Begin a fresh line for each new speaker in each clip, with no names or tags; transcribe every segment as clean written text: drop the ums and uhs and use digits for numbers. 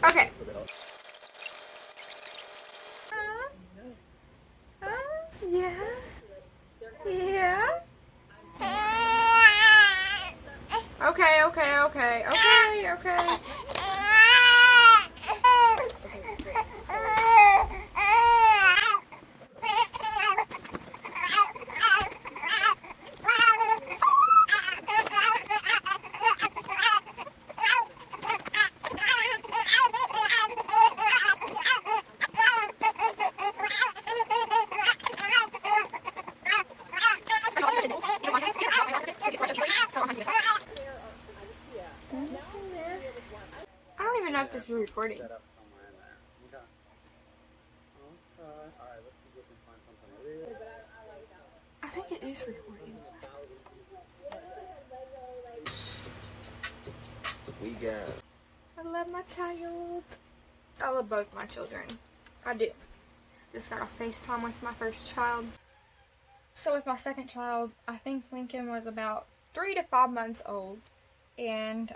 Okay. Yeah. Yeah. Okay, okay, okay, okay, okay. I don't even know if this is recording. I think it is recording.
We got.
I love my child. I love both my children. I do. Just got a FaceTime with my first child. So with my second child, I think Lincoln was about 3 to 5 months old. And,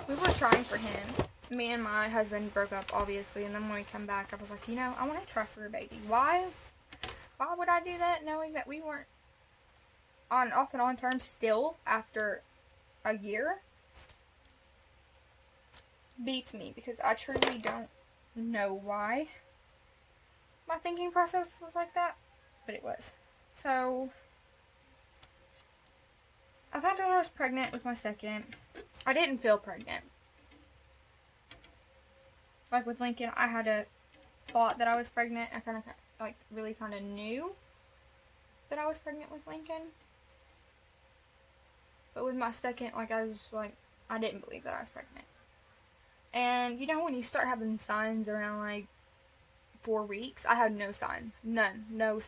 we were trying for him. Me and my husband broke up, obviously, and then when we come back, I was like, you know, I want to try for a baby. Why would I do that, knowing that we weren't off and on terms still after a year? Beats me, because I truly don't know why my thinking process was like that, but it was. So, I found out I was pregnant with my second. I didn't feel pregnant. Like with Lincoln, I had a thought that I was pregnant. I kind of, like, really kind of knew that I was pregnant with Lincoln. But with my second, like, I was like, I didn't believe that I was pregnant. And, you know, when you start having signs around, like, 4 weeks, I had no signs. None. No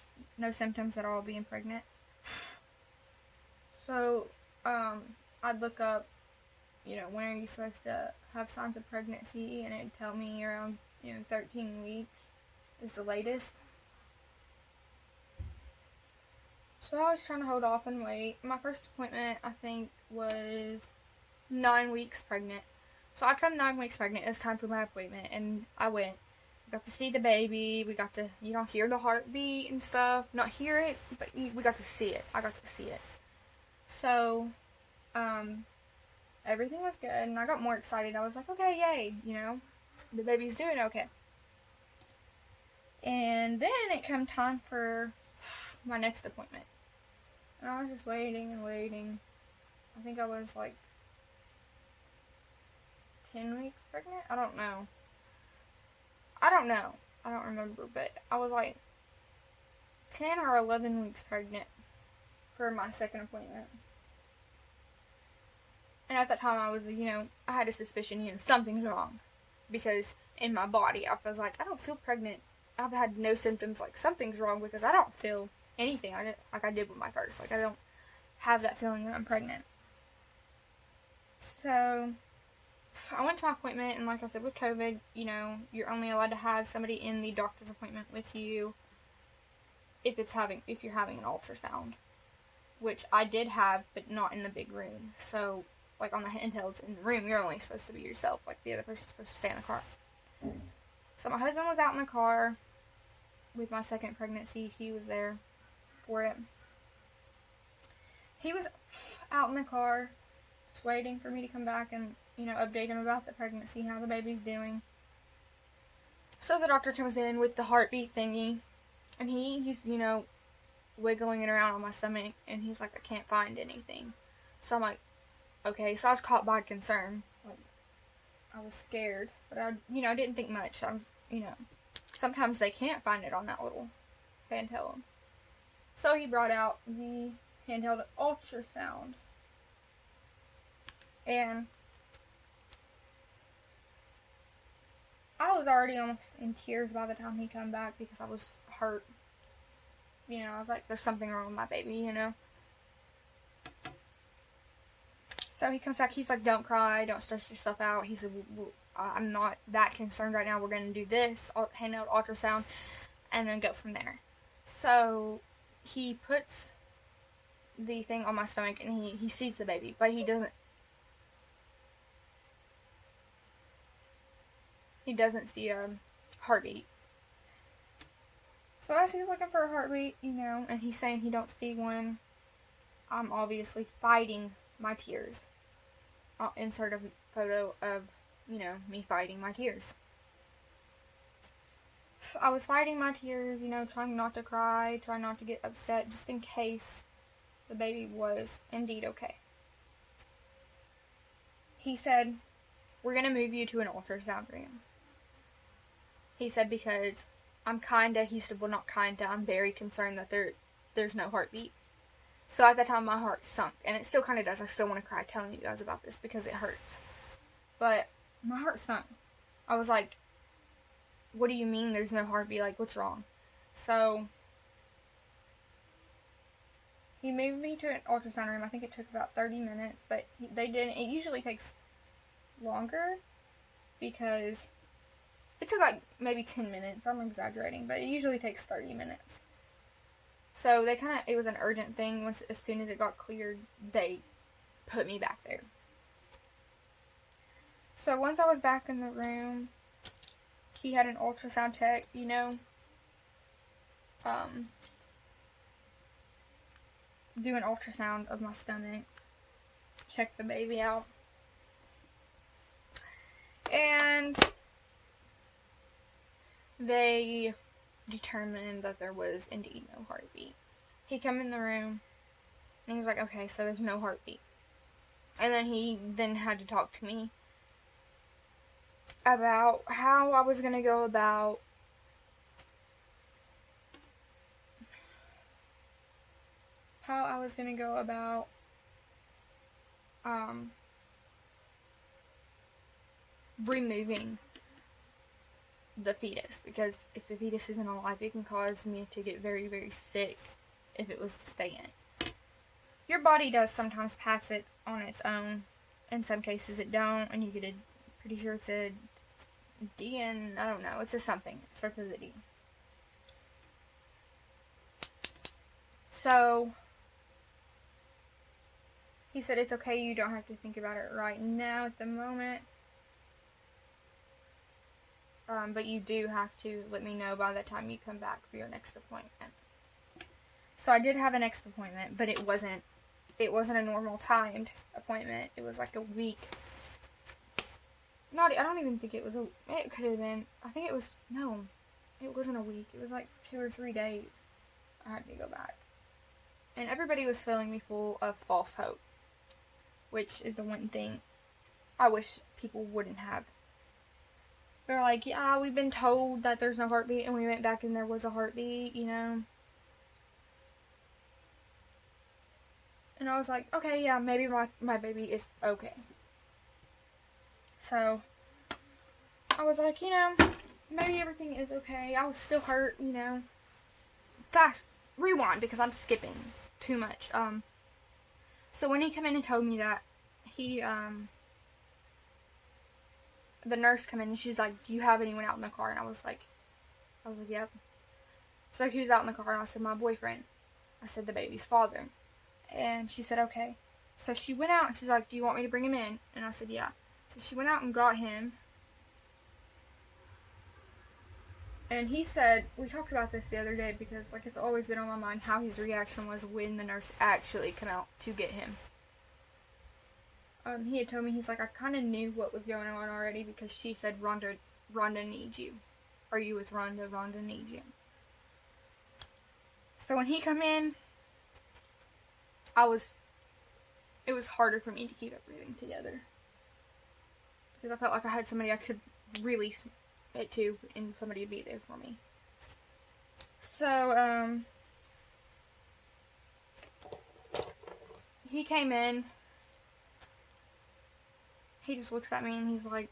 symptoms at all being pregnant. So, I'd look up, you know, when are you supposed to have signs of pregnancy, and it'd tell me around, you know, 13 weeks is the latest. So I was trying to hold off and wait. My first appointment, I think, was 9 weeks pregnant. So I come 9 weeks pregnant. It's time for my appointment, and I went. Got to see the baby. We got to, you know, hear the heartbeat and stuff. Not hear it, but we got to see it. I got to see it. So, everything was good, and I got more excited. I was like, okay, yay, you know, the baby's doing okay. And then it came time for my next appointment. And I was just waiting and waiting. I think I was like 10 weeks pregnant? I don't know. I don't remember, but I was like 10 or 11 weeks pregnant for my second appointment. And at that time, I was, you know, I had a suspicion, you know, something's wrong. Because in my body, I was like, I don't feel pregnant. I've had no symptoms, like, something's wrong, because I don't feel anything like I did with my first. Like, I don't have that feeling that I'm pregnant. So, I went to my appointment, and like I said, with COVID, you know, you're only allowed to have somebody in the doctor's appointment with you if you're having an ultrasound. Which I did have, but not in the big room. So, like, on the handhelds in the room, you're only supposed to be yourself. Like, the other person's supposed to stay in the car. So, my husband was out in the car with my second pregnancy. He was there for it. He was out in the car, just waiting for me to come back and, you know, update him about the pregnancy, how the baby's doing. So, the doctor comes in with the heartbeat thingy, and he's, you know, wiggling it around on my stomach, and he's like, I can't find anything. So I'm like, okay. So I was caught by concern. Like, I was scared, but I didn't think much. You know, sometimes they can't find it on that little handheld. So he brought out the handheld ultrasound, and I was already almost in tears by the time he come back, because I was hurt. You know, I was like, there's something wrong with my baby, you know. So he comes back, he's like, don't cry, don't stress yourself out. He said, I'm not that concerned right now. We're going to do this, handheld ultrasound, and then go from there. So he puts the thing on my stomach, and he sees the baby, but he doesn't he doesn't see a heartbeat. So as he's looking for a heartbeat, you know, and he's saying he don't see one, I'm obviously fighting my tears. I'll insert a photo of, you know, me fighting my tears. I was fighting my tears, you know, trying not to cry, trying not to get upset, just in case the baby was indeed okay. He said, we're going to move you to an ultrasound room. He said, because he said, well, not kinda, I'm very concerned that there's no heartbeat. So at that time, my heart sunk, and it still kind of does. I still want to cry telling you guys about this because it hurts. But my heart sunk. I was like, what do you mean there's no heartbeat? Like, what's wrong? So he moved me to an ultrasound room. I think it took about 30 minutes, but they didn't. It usually takes longer because it took like maybe 10 minutes. I'm exaggerating, but it usually takes 30 minutes. So it was an urgent thing. As soon as it got cleared, they put me back there. So once I was back in the room, he had an ultrasound tech, you know, do an ultrasound of my stomach, check the baby out, and they determined that there was indeed no heartbeat. He came in the room, and he was like, okay, so there's no heartbeat. And then he had to talk to me about how I was going to go about removing the fetus, because if the fetus isn't alive, it can cause me to get very, very sick if it was to stay in. Your body does sometimes pass it on its own. In some cases it don't, and you get pretty sure it's a D, and I don't know, it's a something. It starts with a D. So he said it's okay, you don't have to think about it right now at the moment. But you do have to let me know by the time you come back for your next appointment. So I did have a next appointment, but it wasn't a normal timed appointment. It was like a week. I don't even think it could have been, it wasn't a week. It was like 2 or 3 days I had to go back. And everybody was filling me full of false hope, which is the one thing I wish people wouldn't have. They're like, yeah, we've been told that there's no heartbeat, and we went back and there was a heartbeat, you know. And I was like, okay, yeah, maybe my baby is okay. So I was like, you know, maybe everything is okay. I was still hurt, you know. Rewind, because I'm skipping too much. So when he came in and told me that, the nurse come in and she's like, do you have anyone out in the car? And I was like, yep. So he was out in the car, and I said, my boyfriend. I said, the baby's father. And she said, okay. So she went out, and she's like, do you want me to bring him in? And I said, yeah. So she went out and got him. And he said, we talked about this the other day, because like it's always been on my mind how his reaction was when the nurse actually came out to get him. He had told me, he's like, I kind of knew what was going on already, because she said, Rhonda needs you. Are you with Rhonda? Rhonda needs you. So when he come in, it was harder for me to keep everything together, because I felt like I had somebody I could release it to, and somebody would be there for me. So, he came in. He just looks at me and he's like,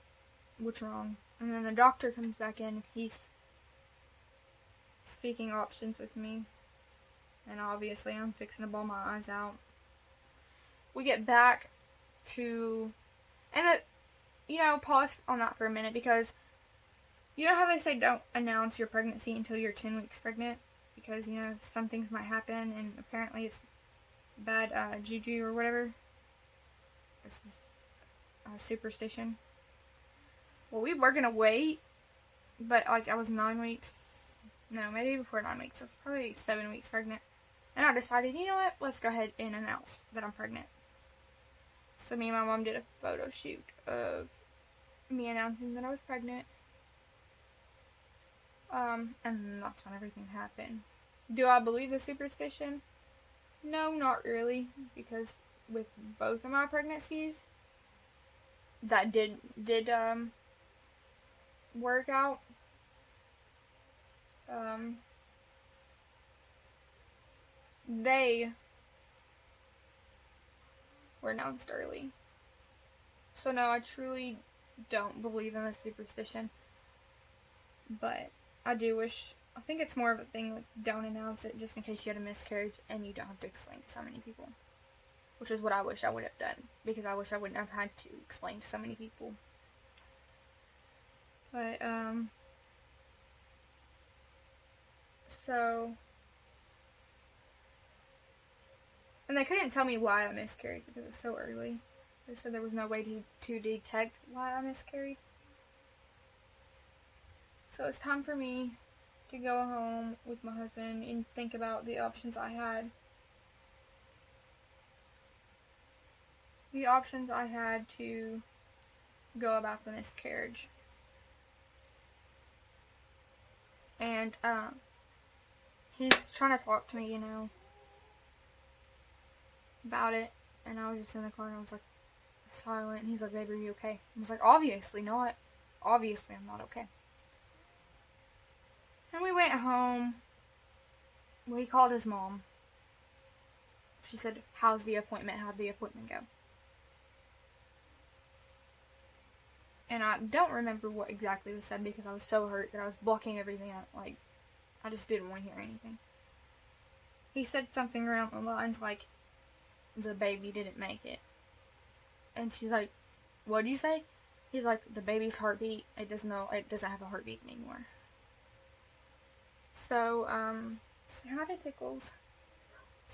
what's wrong? And then the doctor comes back in. He's speaking options with me. And obviously I'm fixing to bawl my eyes out. We get back to... And, pause on that for a minute, because you know how they say don't announce your pregnancy until you're 10 weeks pregnant? Because, some things might happen, and apparently it's bad juju or whatever. It's just superstition. Well, we were gonna wait But, like, I was 9 weeks, no, maybe before 9 weeks. I was probably 7 weeks pregnant. And I decided, you know what, let's go ahead and announce that I'm pregnant. So me and my mom did a photo shoot of me announcing that I was pregnant. And that's when everything happened. Do I believe the superstition? No, not really, because with both of my pregnancies, that did work out. They were announced early. So no, I truly don't believe in the superstition. But I do wish, I think it's more of a thing, like, don't announce it just in case you had a miscarriage and you don't have to explain to so many people. Which is what I wish I would have done, because I wish I wouldn't have had to explain to so many people. But, so, and they couldn't tell me why I miscarried because it was so early. They said there was no way to detect why I miscarried. So it's time for me to go home with my husband and think about the options I had. The options I had to go about the miscarriage. And, he's trying to talk to me, you know, about it. And I was just in the car and I was like, silent. And he's like, babe, are you okay? I was like, obviously not. Obviously I'm not okay. And we went home. Well, he called his mom. She said, how'd the appointment go? And I don't remember what exactly was said because I was so hurt that I was blocking everything out. Like, I just didn't want to hear anything. He said something around the lines like, the baby didn't make it. And she's like, what'd you say? He's like, the baby's heartbeat, it doesn't have a heartbeat anymore. So, say hi to Tickles.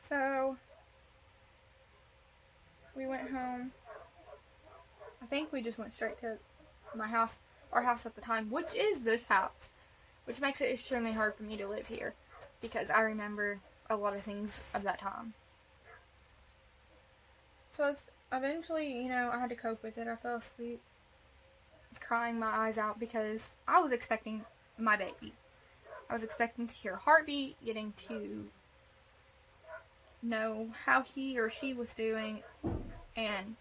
So, we went home. I think we just went straight to my house, our house at the time, which is this house, which makes it extremely hard for me to live here, because I remember a lot of things of that time. So eventually, you know, I had to cope with it. I fell asleep, crying my eyes out, because I was expecting my baby. I was expecting to hear a heartbeat, getting to know how he or she was doing, and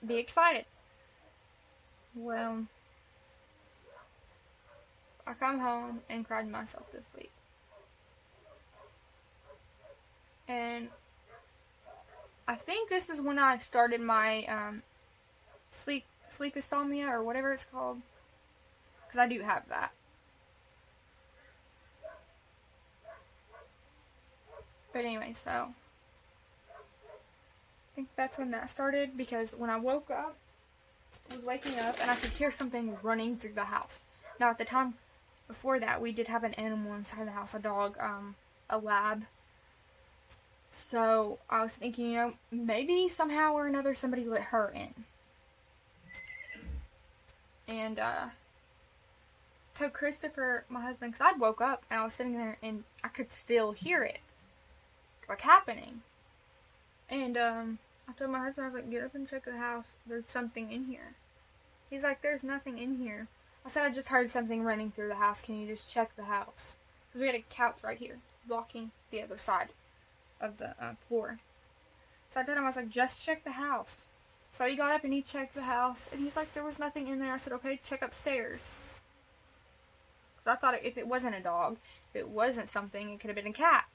be excited. Well, I come home and cried myself to sleep. And I think this is when I started my sleep insomnia, or whatever it's called, because I do have that. But anyway, so I think that's when that started, because when I woke up, I was waking up and I could hear something running through the house. Now at the time before that, we did have an animal inside the house, a dog, a lab. So I was thinking, you know, maybe somehow or another somebody let her in. And told Christopher, my husband, because I'd woke up and I was sitting there and I could still hear it, like, happening. And I told my husband, I was like, get up and check the house. There's something in here. He's like, there's nothing in here. I said, I just heard something running through the house. Can you just check the house? Because we had a couch right here, blocking the other side of the floor. So I told him, I was like, just check the house. So he got up and he checked the house, and he's like, there was nothing in there. I said, okay, check upstairs. Because I thought if it wasn't a dog, if it wasn't something, it could have been a cat.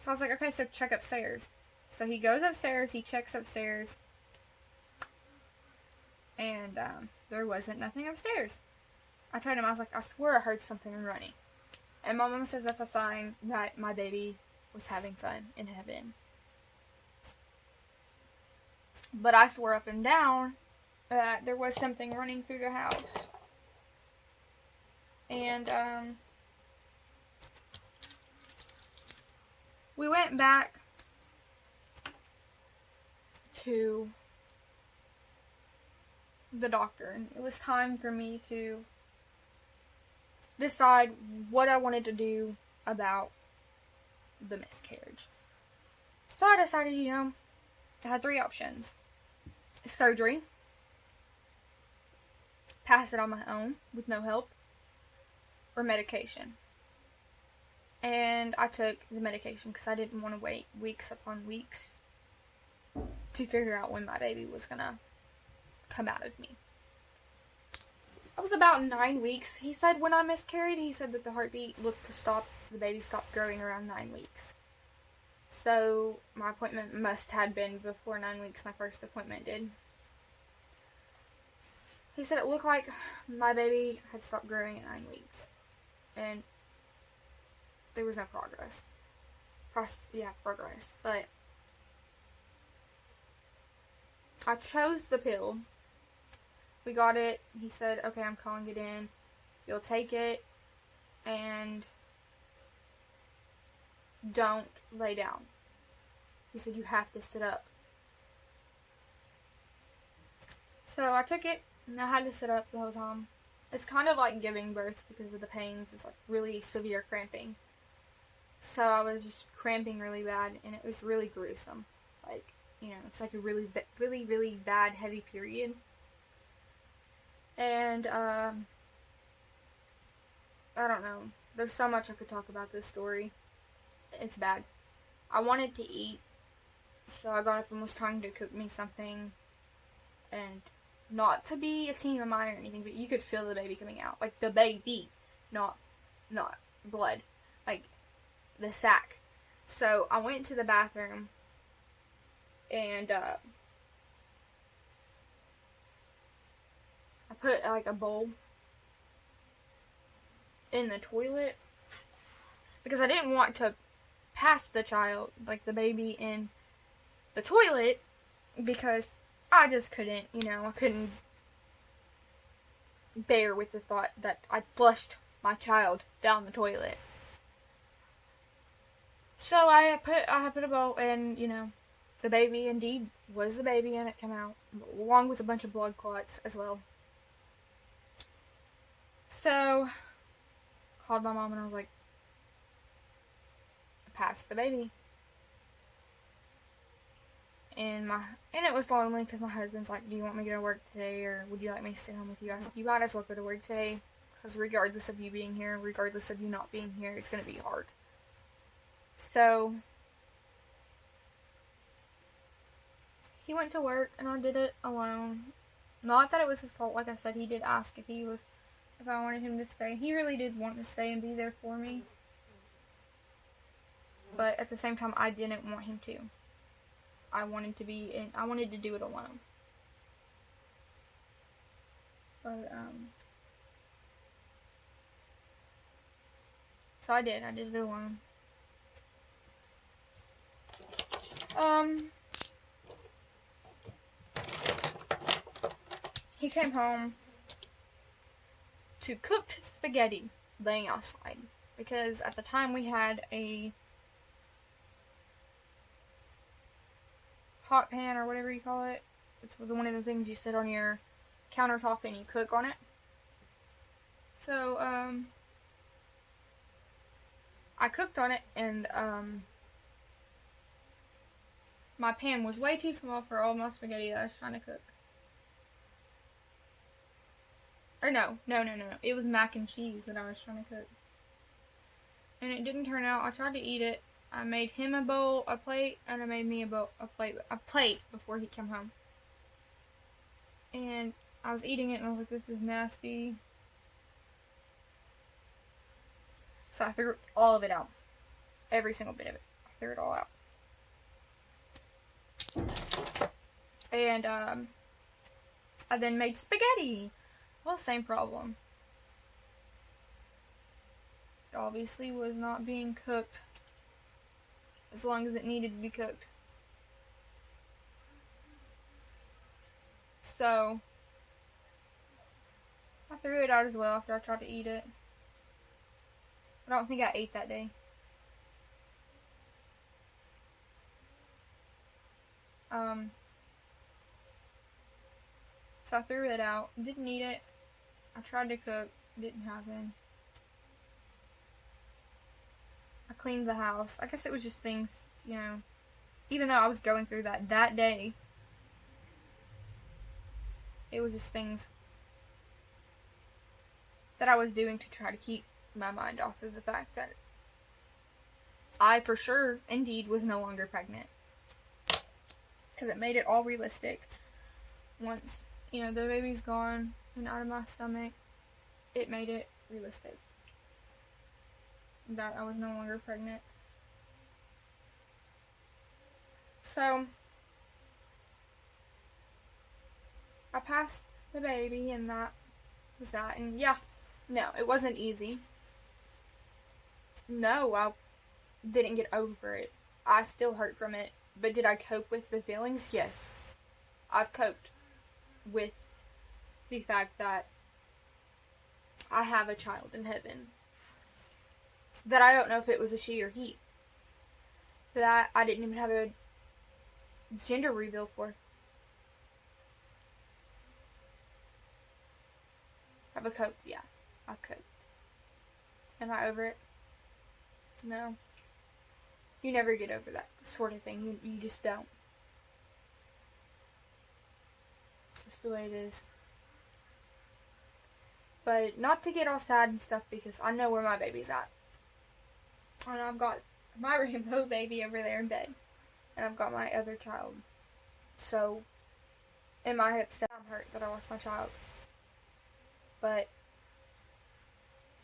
So I was like, okay, so check upstairs. So he goes upstairs, he checks upstairs, and there wasn't nothing upstairs. I told him, I was like, I swear I heard something running. And my mom says that's a sign that my baby was having fun in heaven. But I swore up and down that there was something running through the house. And we went back to the doctor, and it was time for me to decide what I wanted to do about the miscarriage. So I decided, I had 3 options. Surgery, pass it on my own with no help, or medication. And I took the medication because I didn't want to wait weeks upon weeks to figure out when my baby was gonna come out of me. I was about 9 weeks. He said when I miscarried, he said that the heartbeat looked to stop, the baby stopped growing around 9 weeks. So my appointment must have been before 9 weeks, my first appointment did. He said it looked like my baby had stopped growing at 9 weeks. And there was no progress. Progress. But I chose the pill. We got it. He said, okay, I'm calling it in. You'll take it and don't lay down. He said, you have to sit up. So I took it and I had to sit up the whole time. It's kind of like giving birth because of the pains. It's like really severe cramping. So I was just cramping really bad and it was really gruesome. Like, it's like a really, really bad heavy period. And, I don't know. There's so much I could talk about this story. It's bad. I wanted to eat, so I got up and was trying to cook me something. And not to be a TMI or anything, but you could feel the baby coming out. Like, the baby, not blood. Like, the sack. So, I went to the bathroom, and, I put, like, a bowl in the toilet, because I didn't want to pass the child, like, the baby in the toilet, because I just couldn't, I couldn't bear with the thought that I flushed my child down the toilet. So I put a bowl, and, the baby indeed was the baby, and it came out, along with a bunch of blood clots as well. So, called my mom, and I was like, passed the baby. And it was lonely because my husband's like, do you want me to go to work today, or would you like me to stay home with you? I said, you might as well go to work today, because regardless of you being here, regardless of you not being here, it's going to be hard. So, he went to work, and I did it alone. Not that it was his fault. Like I said, he did ask if I wanted him to stay. He really did want to stay and be there for me. But at the same time, I didn't want him to. I wanted to do it alone. But, so I did it alone. He came home to cooked spaghetti laying outside, because at the time we had a hot pan, or whatever you call it. It's one of the things you sit on your countertop and you cook on it. So, I cooked on it, and, my pan was way too small for all my spaghetti that I was trying to cook. Or no. It was mac and cheese that I was trying to cook. And it didn't turn out. I tried to eat it. I made him a plate, and I made me a plate before he came home. And I was eating it, and I was like, this is nasty. So I threw all of it out. Every single bit of it. I threw it all out. And, I then made spaghetti. Well, same problem. It obviously was not being cooked as long as it needed to be cooked. So, I threw it out as well after I tried to eat it. I don't think I ate that day. So I threw it out. Didn't eat it. I tried to cook. Didn't happen. I cleaned the house. I guess it was just things, you know, even though I was going through that day, it was just things that I was doing to try to keep my mind off of the fact that I for sure, indeed, was no longer pregnant. Because it made it all realistic. Once, you know, the baby's gone and out of my stomach, it made it realistic that I was no longer pregnant. So, I passed the baby, and that was that. And yeah, no, it wasn't easy. No, I didn't get over it. I still hurt from it. But did I cope with the feelings? Yes. I've coped with the fact that I have a child in heaven that I don't know if it was a she or he, that I didn't even have a gender reveal for. Have I coped? Yeah, I've coped. Am I over it? No. You never get over that sort of thing. You just don't. It's just the way it is. But not to get all sad and stuff, because I know where my baby's at. And I've got my rainbow baby over there in bed. And I've got my other child. So, am I upset? I'm hurt that I lost my child. But,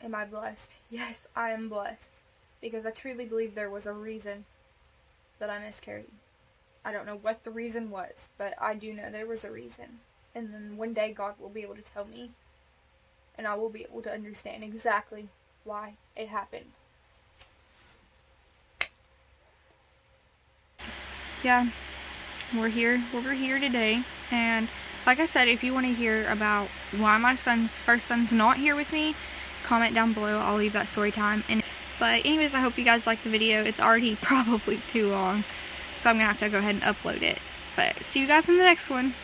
am I blessed? Yes, I am blessed. Because I truly believe there was a reason that I miscarried. I don't know what the reason was, but I do know there was a reason. And then one day God will be able to tell me. And I will be able to understand exactly why it happened. Yeah, we're here today. And like I said, if you want to hear about why my first son's not here with me, comment down below. I'll leave that story time. But anyways, I hope you guys liked the video. It's already probably too long, so I'm going to have to go ahead and upload it. But see you guys in the next one.